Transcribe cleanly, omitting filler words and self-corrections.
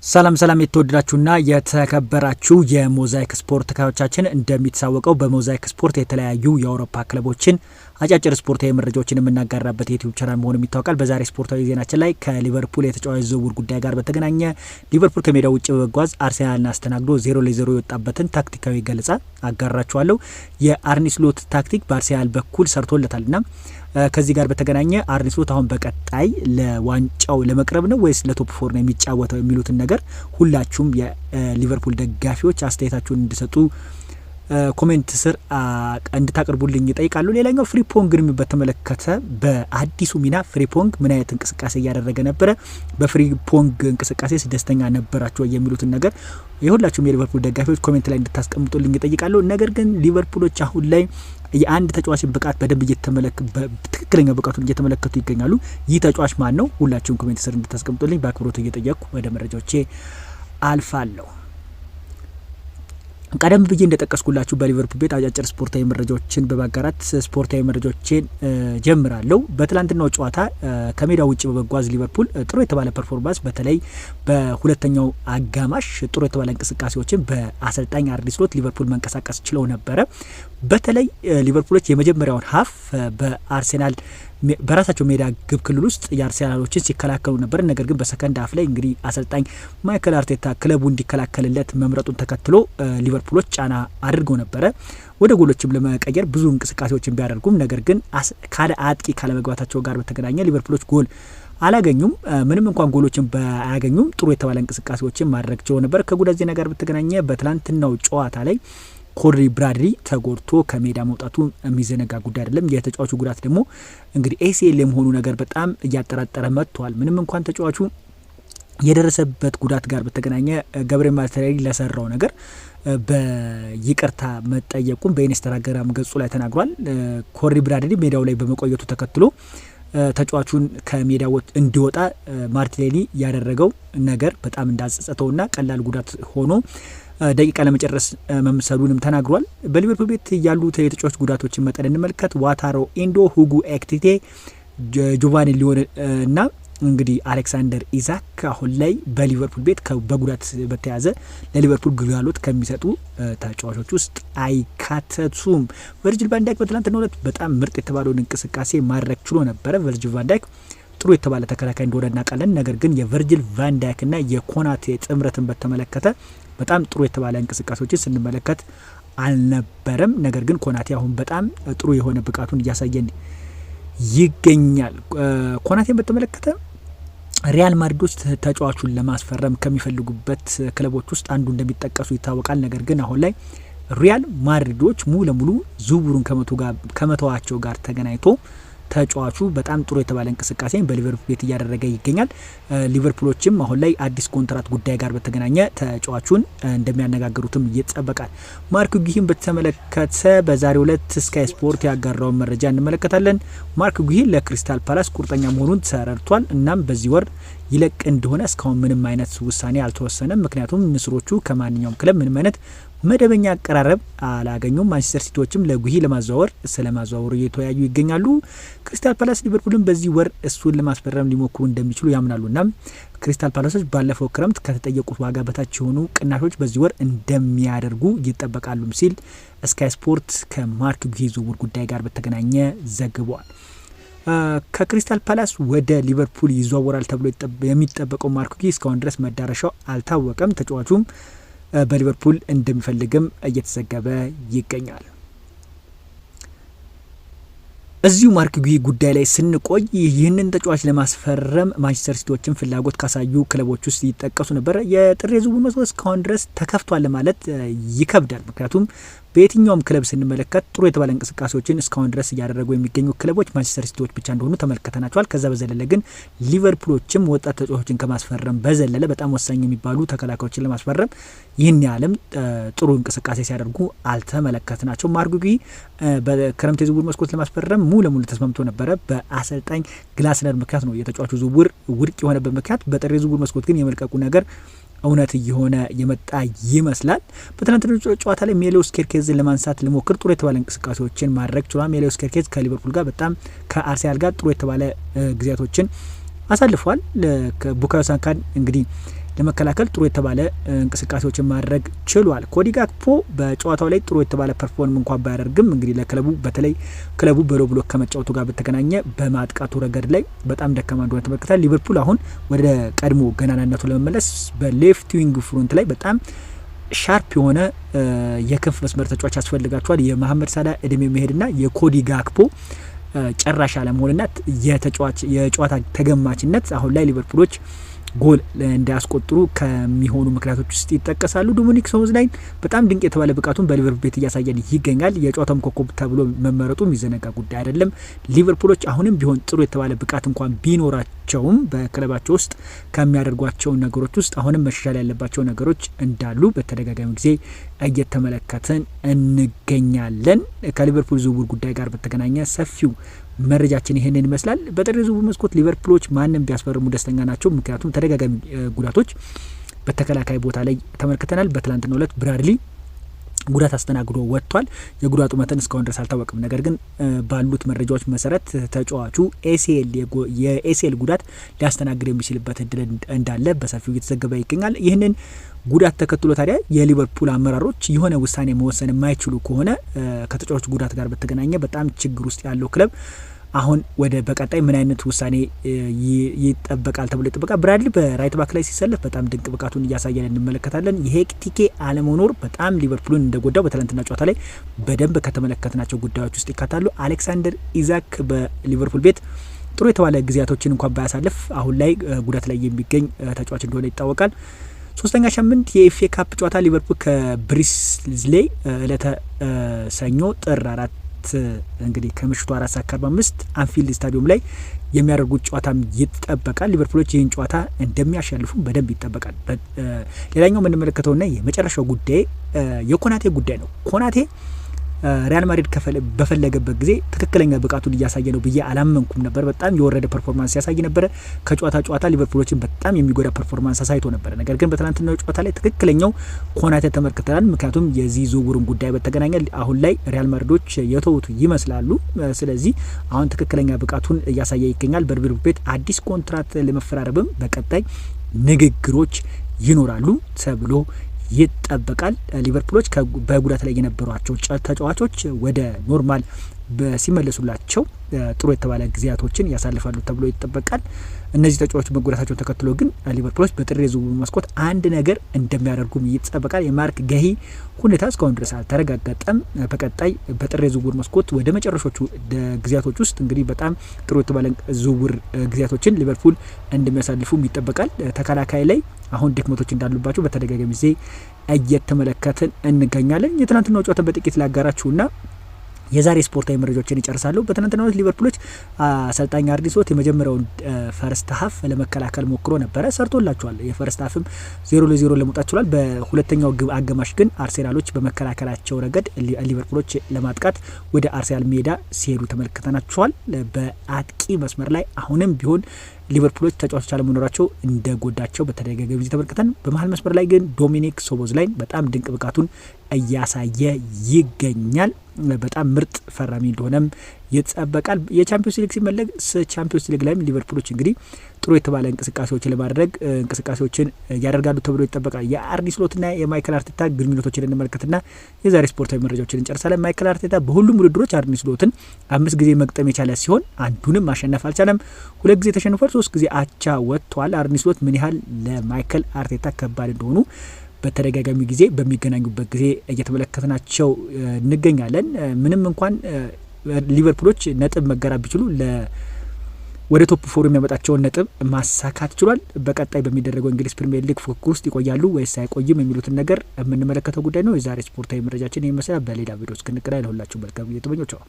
ሰላም የተወደዳችሁና የተከበራችሁ የሞዛይክ ስፖርት ተከታታዮቻችን እንደሚታወቀው በሞዛይክ ስፖርት የተለያዩ የአውሮፓ ክለቦችን አጫጭር ስፖርታዊ መረጃዎችን የምናጋራበት የዩቲዩብ ቻናል መሆኑ ይታወቃል። በዛሬ ስፖርታዊ ዜናችን ላይ ከሊቨርፑል የተጫዋች ዝውውር ጉዳይ ጋር በተገናኘ ሊቨርፑል ከሜዳው ውጭ በመጓዝ አርሰናልን አስተናግዶ 0-0 የወጣበትን ታክቲካዊ ገለጻ አጋራችኋለሁ። የአርኔ ስሎት ታክቲክ በአርሰናል በኩል ሰርቶለታልና ከዚህ ጋር በተገናኘ አርኔ ስሎት አሁን በቀጣይ ለዋንጫው ለመቅረብ ነው ወይስ ለቶፕ ፎር ነው የሚጫወተው የሚሉትን ነገር ሁላችሁም የሊቨርፑል ደጋፊዎች አስተያየታችሁን እንድሰጡ ኮሜንት ስር እንድታቀርቡልኝ ይጠይቃሉ። ሌላኛው ፍሪፖንግን በተመለከተ በአዲሱ ሚና ፍሪፖንግ ምን አይነት እንቅስቃሴ እያደረገ ነበረ፣ በፍሪፖንግ እንቅስቃሴ ደስተኛ ነበራችሁ የሚሉትን ነገር የሁላችሁም የሊቨርፑል ደጋፊዎች ኮሜንት ላይ እንድታስቀምጡልኝ ይጠይቃሉ። ነገር ግን ሊቨርፑሎች አሁን ላይ የአንድ ተጫዋች ብቃት በደንብ ትክክለኛ ብቃቱን እየተመለከቱ ይገኛሉ። ይህ ተጫዋች ማን ነው? ሁላችሁም ኮሜንት ስር እንድታስቀምጡልኝ በአክብሮት እየጠየቅኩ ወደ መረጃዎቼ አልፋለሁ። ቀደም ብዬ እንደጠቀስኩላችሁ በሊቨርፑል ቤት አጫጭር ስፖርታዊ መረጃዎችን በማጋራት ስፖርታዊ መረጃዎችን ጀምራለሁ። በትላንትናው ጨዋታ ከሜዳው ውጭ በመጓዝ ሊቨርፑል ጥሩ የተባለ ፐርፎርማንስ በተለይ በሁለተኛው አጋማሽ ጥሩ የተባለ እንቅስቃሴዎችን በአሰልጣኝ አርኔ ስሎት ሊቨርፑል መንቀሳቀስ ችለው ነበረ። በተለይ ሊቨርፑሎች የመጀመሪያውን ሀፍ በአርሴናል በራሳቸው ሜዳ ግብ ክልል ውስጥ የአርሰናሎችን ሲከላከሉ ነበር። ነገር ግን በሰከንድ ሀፍ ላይ እንግዲህ አሰልጣኝ ማይክል አርቴታ ክለቡ እንዲከላከልለት መምረጡን ተከትሎ ሊቨርፑሎች ጫና አድርገው ነበረ። ወደ ጎሎችም ለመቀየር ብዙ እንቅስቃሴዎችን ቢያደርጉም ነገር ግን ካለ አጥቂ ካለመግባታቸው ጋር በተገናኘ ሊቨርፑሎች ጎል አላገኙም። ምንም እንኳን ጎሎችን ባያገኙም ጥሩ የተባለ እንቅስቃሴዎችን ማድረግ ችለው ነበር። ከጉዳት ዜና ጋር በተገናኘ በትላንትናው ጨዋታ ላይ ኮሪ ብራድሊ ተጎድቶ ከሜዳ መውጣቱ የሚዘነጋ ጉዳይ አይደለም። የተጫዋቹ ጉዳት ደግሞ እንግዲህ ኤሲኤል የመሆኑ ነገር በጣም እያጠራጠረ መጥቷል። ምንም እንኳን ተጫዋቹ የደረሰበት ጉዳት ጋር በተገናኘ ገብርኤል ማርቲኔሊ ለሰራው ነገር በይቅርታ መጠየቁን በኢንስታግራም ገጹ ላይ ተናግሯል። ኮሪ ብራድሊ ሜዳው ላይ በመቆየቱ ተከትሎ ተጫዋቹን ከሜዳው እንዲወጣ ማርቲኔሊ ያደረገው ነገር በጣም እንዳጸጸተውና ቀላል ጉዳት ሆኖ ደቂቃ ለመጨረስ መምሰሉንም ተናግሯል። በሊቨርፑል ቤት ያሉት የተጫዋች ጉዳቶችን መጠን እንመልከት። ዋታሮ ኢንዶ፣ ሁጉ ኤክቲቴ፣ ጆቫኒ ሊዮን እና እንግዲህ አሌክሳንደር ኢዛክ አሁን ላይ በሊቨርፑል ቤት በጉዳት በተያዘ ለሊቨርፑል ግልጋሎት ከሚሰጡ ተጫዋቾች ውስጥ አይካተቱም። ቨርጂል ቫን ዳይክ በትላንትናው ዕለት በጣም ምርጥ የተባለውን እንቅስቃሴ ማድረግ ችሎ ነበረ። ቨርጂል ቫን ዳይክ ጥሩ የተባለ ተከላካይ እንደሆነ እናውቃለን። ነገር ግን የቨርጂል ቫን ዳይክና የኮናቴ ጥምረትን በተመለከተ በጣም ጥሩ የተባለ እንቅስቃሴዎችን ስንመለከት አልነበረም። ነገር ግን ኮናቴ አሁን በጣም ጥሩ የሆነ ብቃቱን እያሳየን ይገኛል። ኮናቴን በተመለከተ ሪያል ማድሪዶች ተጫዋቹን ለማስፈረም ከሚፈልጉበት ክለቦች ውስጥ አንዱ እንደሚጠቀሱ ይታወቃል። ነገር ግን አሁን ላይ ሪያል ማድሪዶች ሙሉ ለሙሉ ዝውውሩን ከመተዋቸው ጋር ተገናኝቶ ተጫዋቹ በጣም ጥሩ የተባለ እንቅስቃሴ በሊቨርፑል ቤት እያደረገ ይገኛል። ሊቨርፑሎችም አሁን ላይ አዲስ ኮንትራት ጉዳይ ጋር በተገናኘ ተጫዋቹን እንደሚያነጋግሩትም ይጠበቃል። ማርክ ጉሂን በተመለከተ በዛሬው ዕለት ስካይ ስፖርት ያጋራውን መረጃ እንመለከታለን። ማርክ ጉሂ ለክሪስታል ፓላስ ቁርጠኛ መሆኑን ተረድቷል። እናም በዚህ ወር ይለቅ እንደሆነ እስካሁን ምንም አይነት ውሳኔ አልተወሰነም። ምክንያቱም ንስሮቹ ከማንኛውም ክለብ ምንም አይነት መደበኛ አቀራረብ አላገኙም። ማንቸስተር ሲቲዎችም ለጉሂ ለማዘዋወር ስለማዘዋወሩ እየተወያዩ ይገኛሉ። ክሪስታል ፓላስ ሊቨርፑልን በዚህ ወር እሱን ለማስፈረም ሊሞክሩ እንደሚችሉ ያምናሉና ክሪስታል ፓላሶች ባለፈው ክረምት ከተጠየቁት ዋጋ በታች የሆኑ ቅናሾች በዚህ ወር እንደሚያደርጉ ይጠበቃሉም ሲል ስካይ ስፖርት ከማርክ ጉሂ ዝውውር ጉዳይ ጋር በተገናኘ ዘግቧል። ከክሪስታል ፓላስ ወደ ሊቨርፑል ይዘዋወራል ተብሎ የሚጠበቀው ማርክ ጉሂ እስካሁን ድረስ መዳረሻው አልታወቀም። ተጫዋቹም በሊቨርፑል እንደሚፈልግም እየተዘገበ ይገኛል። እዚሁ ማርክ ጉሂ ጉዳይ ላይ ስንቆይ ይህንን ተጫዋች ለማስፈረም ማንቸስተር ሲቲዎችን ፍላጎት ካሳዩ ክለቦች ውስጥ ይጠቀሱ ነበር። የጥር የዝውውር መስኮት እስካሁን ድረስ ተከፍቷል ማለት ይከብዳል። ምክንያቱም በየትኛውም ክለብ ስንመለከት ጥሩ የተባለ እንቅስቃሴዎችን እስካሁን ድረስ እያደረጉ የሚገኙ ክለቦች ማንቸስተር ሲቲዎች ብቻ እንደሆኑ ተመልክተናቸዋል። ከዛ በዘለለ ግን ሊቨርፑሎችም ወጣት ተጫዋቾችን ከማስፈረም በዘለለ በጣም ወሳኝ የሚባሉ ተከላካዮችን ለማስፈረም ይህን ያህልም ጥሩ እንቅስቃሴ ሲያደርጉ አልተመለከትናቸው። ማርክ ጉሂ በክረምት የዝውውር መስኮት ለማስፈረም ሙሉ ለሙሉ ተስማምቶ ነበረ። በአሰልጣኝ ግላስነር ምክንያት ነው የተጫዋቹ ዝውውር ውድቅ የሆነበት ምክንያት። በጥር የዝውውር መስኮት ግን የመልቀቁ ነገር እውነት እየሆነ የመጣ ይመስላል። በትናንትናው ጨዋታ ላይ ሜሎስ ኬርኬዝን ለማንሳት ለሞክር ጥሩ የተባለ እንቅስቃሴዎችን ማድረግ ችሏል። ሜሎስ ኬርኬዝ ከሊቨርፑል ጋር በጣም ከአርሰናል ጋር ጥሩ የተባለ ጊዜያቶችን አሳልፏል። ቡካዮ ሳካን እንግዲህ ለመከላከል ጥሩ የተባለ እንቅስቃሴዎችን ማድረግ ችሏል። ኮዲ ጋክፖ በጨዋታው ላይ ጥሩ የተባለ ፐርፎርም እንኳን ባያደርግም እንግዲህ ለክለቡ በተለይ ክለቡ በሎ ብሎክ ከመጫወቱ ጋር በተገናኘ በማጥቃቱ ረገድ ላይ በጣም ደካማ እንደሆነ ተመልክተናል። ሊቨርፑል አሁን ወደ ቀድሞ ገናናነቱ ለመመለስ በሌፍት ዊንግ ፍሮንት ላይ በጣም ሻርፕ የሆነ የክንፍ መስመር ተጫዋች ያስፈልጋቸዋል። የመሐመድ ሳላ እድሜ መሄድና የኮዲ ጋክፖ ጨራሽ አለመሆንና የጨዋታ ተገማችነት አሁን ላይ ሊቨርፑሎች ጎል እንዳያስቆጥሩ ከሚሆኑ ምክንያቶች ውስጥ ይጠቀሳሉ። ዶሚኒክ ሶቦስላይ በጣም ድንቅ የተባለ ብቃቱን በሊቨርፑል ቤት እያሳየን ይገኛል። የጨዋታው ኮከብ ተብሎ መመረጡ የሚዘነጋ ጉዳይ አይደለም። ሊቨርፑሎች አሁንም ቢሆን ጥሩ የተባለ ብቃት እንኳን ቢኖራቸውም በክለባቸው ውስጥ ከሚያደርጓቸው ነገሮች ውስጥ አሁንም መሻሻል ያለባቸው ነገሮች እንዳሉ በተደጋጋሚ ጊዜ እየተመለከትን እንገኛለን። ከሊቨርፑል ዝውውር ጉዳይ ጋር በተገናኘ ሰፊው መረጃችን ይሄንን ይመስላል። በጥር ዝውውር መስኮት ሊቨርፑሎች ማንም ቢያስፈርሙ ደስተኛ ናቸው። ምክንያቱም ተደጋጋሚ ጉዳቶች በተከላካይ ቦታ ላይ ተመልክተናል። በትላንትናው ዕለት ብራድሊ ጉዳት አስተናግዶ ወጥቷል። የጉዳቱ መጠን እስካሁን ድረስ አልታወቅም። ነገር ግን ባሉት መረጃዎች መሰረት ተጫዋቹ የኤሲኤል ጉዳት ሊያስተናግድ የሚችልበት እድል እንዳለ በሰፊው እየተዘገበ ይገኛል። ይህንን ጉዳት ተከትሎ ታዲያ የሊቨርፑል አመራሮች የሆነ ውሳኔ መወሰን የማይችሉ ከሆነ ከተጫዋቹ ጉዳት ጋር በተገናኘ በጣም ችግር ውስጥ ያለው ክለብ አሁን ወደ በቀጣይ ምን አይነት ውሳኔ ይጠበቃል ተብሎ ይጠበቃል። ብራድሊ በራይት ባክ ላይ ሲሰለፍ በጣም ድንቅ ብቃቱን እያሳየን እንመለከታለን። ይሄ ቲኬ አለመኖር በጣም ሊቨርፑልን እንደጎዳው በትናንትና ጨዋታ ላይ በደንብ ከተመለከትናቸው ጉዳዮች ውስጥ ይካታሉ። አሌክሳንደር ኢዛክ በሊቨርፑል ቤት ጥሩ የተባለ ጊዜያቶችን እንኳን ባያሳልፍ አሁን ላይ ጉዳት ላይ የሚገኝ ተጫዋች እንደሆነ ይታወቃል። ሶስተኛ ሳምንት የኤፍኤ ካፕ ጨዋታ ሊቨርፑል ከብሪስሌ ዕለተ ሰኞ ጥር 4 እንግዲህ ከምሽቱ 4:45 አንፊልድ ስታዲየም ላይ የሚያደርጉት ጨዋታም ይጠበቃል። ሊቨርፑሎች ይህን ጨዋታ እንደሚያሸንፉ በደንብ ይጠበቃል። ሌላኛው የምንመለከተውና የመጨረሻው ጉዳይ የኮናቴ ጉዳይ ነው። ኮናቴ ሪያል ማድሪድ በፈለገበት ጊዜ ትክክለኛ ብቃቱን እያሳየ ነው ብዬ አላመንኩም ነበር። በጣም የወረደ ፐርፎርማንስ ያሳይ ነበር። ከጨዋታ ሊቨርፑሎችን በጣም የሚጎዳ ፐርፎርማንስ አሳይቶ ነበር። ነገር ግን በትናንትናው ጨዋታ ላይ ትክክለኛው ኮናቴ ተመልክተናል። ምክንያቱም የዚህ ዝውውሩን ጉዳይ በተገናኘ አሁን ላይ ሪያል ማድሪዶች የተውቱ ይመስላሉ። ስለዚህ አሁን ትክክለኛ ብቃቱን እያሳየ ይገኛል። በሊቨርፑል ቤት አዲስ ኮንትራት ለመፈራረብም በቀጣይ ንግግሮች ይኖራሉ ተብሎ ይጠበቃል። ሊቨርፑሎች በጉዳት ላይ የነበሯቸው ተጫዋቾች ወደ ኖርማል ሲመለሱላቸው ጥሩ የተባለ ጊዜያቶችን ያሳልፋሉ ተብሎ ይጠበቃል። እነዚህ ተጫዋቾች መጎዳታቸውን ተከትሎ ግን ሊቨርፑሎች በጥር የዝውውር መስኮት አንድ ነገር እንደሚያደርጉም ይጠበቃል። የማርክ ገሂ ሁኔታ እስካሁን ድረስ አልተረጋገጠም። በቀጣይ በጥር የዝውውር መስኮት ወደ መጨረሻዎቹ ጊዜያቶች ውስጥ እንግዲህ በጣም ጥሩ የተባለ ዝውውር ጊዜያቶችን ሊቨርፑል እንደሚያሳልፉም ይጠበቃል። ተከላካይ ላይ አሁን ድክመቶች እንዳሉባቸው በተደጋጋሚ ጊዜ እየተመለከትን እንገኛለን። የትናንትናው ጨዋታ በጥቂት ላጋራችሁና የዛሬ ስፖርታዊ መረጃዎችን ይጨርሳሉ። በትናንትናው ዕለት ሊቨርፑሎች አሰልጣኝ አርነ ስሎት የመጀመሪያውን ፈርስት ሀፍ ለመከላከል ሞክሮ ነበረ፣ ሰርቶላቸዋል። የፈርስት ሀፍም 0-0 ለመውጣት ችሏል። በሁለተኛው ግብ አጋማሽ ግን አርሴናሎች በመከላከላቸው ረገድ ሊቨርፑሎች ለማጥቃት ወደ አርሴናል ሜዳ ሲሄዱ ተመልክተናቸዋል። በአጥቂ መስመር ላይ አሁንም ቢሆን ሊቨርፑሎች ተጫዋቾች አለመኖራቸው እንደጎዳቸው በተደጋጋሚ ጊዜ ተመልክተን፣ በመሀል መስመር ላይ ግን ዶሚኒክ ሶቦስላይ በጣም ድንቅ ብቃቱን እያሳየ ይገኛል። በጣም ምርጥ ፈራሚ እንደሆነም ይጠበቃል። የቻምፒዮንስ ሊግ ሲመለግ ቻምፒዮንስ ሊግ ላይም ሊቨርፑሎች እንግዲህ ጥሩ የተባለ እንቅስቃሴዎችን ለማድረግ እንቅስቃሴዎችን ያደርጋሉ ተብሎ ይጠበቃል። የአርነ ስሎትና የማይክል አርቴታ ግንኙነቶችን እንመለከትና የዛሬ ስፖርታዊ መረጃዎችን እንጨርሳለን። ማይክል አርቴታ በሁሉም ውድድሮች አርነ ስሎትን 5 ጊዜ መግጠም የቻለ ሲሆን አንዱንም ማሸነፍ አልቻለም። 2 ጊዜ ተሸንፏል፣ 3 ጊዜ አቻ ወጥቷል። አርነ ስሎት ምን ያህል ለማይክል አርቴታ ከባድ እንደሆኑ በተደጋጋሚ ጊዜ በሚገናኙበት ጊዜ እየተመለከትናቸው እንገኛለን። ምንም እንኳን ሊቨርፑሎች ነጥብ መጋራት ቢችሉ ወደ ቶፕ ፎር የሚያመጣቸውን ነጥብ ማሳካት ችሏል። በቀጣይ በሚደረገው እንግሊዝ ፕሪሚየር ሊግ ፉክክር ውስጥ ይቆያሉ ወይስ አይቆይም የሚሉትን ነገር የምንመለከተው ጉዳይ ነው። የዛሬ ስፖርታዊ መረጃችን ይመስላል። በሌላ ቪዲዮ እስክንገናኝ ለሁላችሁ መልካም ጊዜ ተመኘሁ።